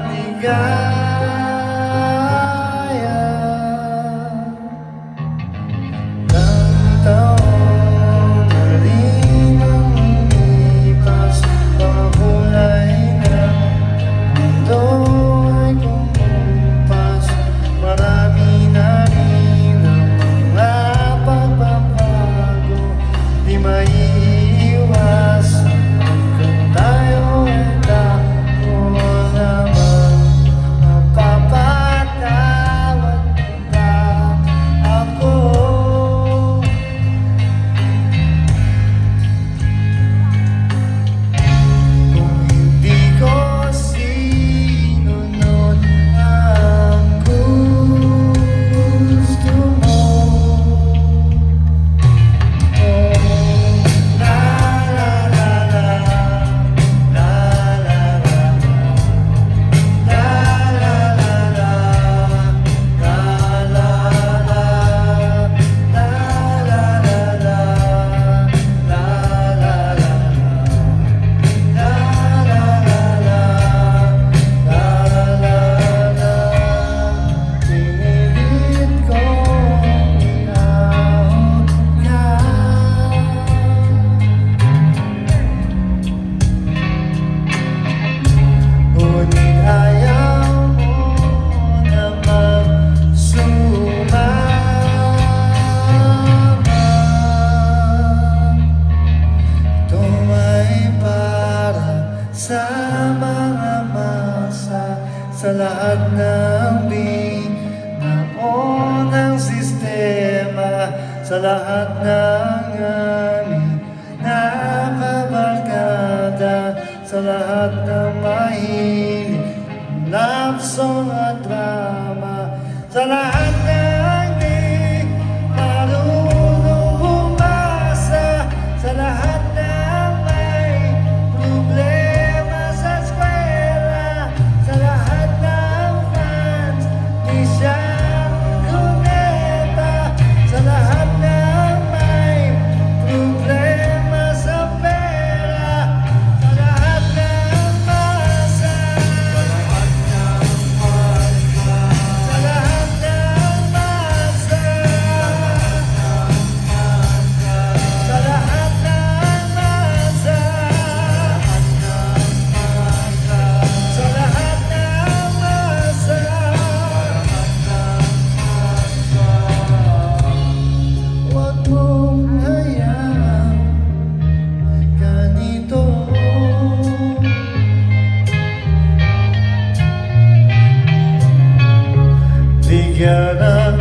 ligaya ng taon na rin ang umipas. Pakulay ng mundo ay kumumpas. Marami na rin ang mga pagbabago, di maiiwas hanggang tayo ay tako naman. Mapapatawad ba ako? Kung hindi ko sinunod ang gusto mo. Sa mga masa, sa lahat ng binaonang sistema, sa lahat ng aming nakabarkada, sa lahat ng mahilig love song at drama, sa lahat ng di marunong umasa, sa lahat ng may problema sa eskwela, sa lahat ng fans di siya luneta, sa lahat ng may problema sa pera, sa lahat ng masa, sa lahat ng masa, sa lahat ng masa, sa lahat ng masa, sa lahat ng masa. Huwag mong hayaan ganito. Bigyan ng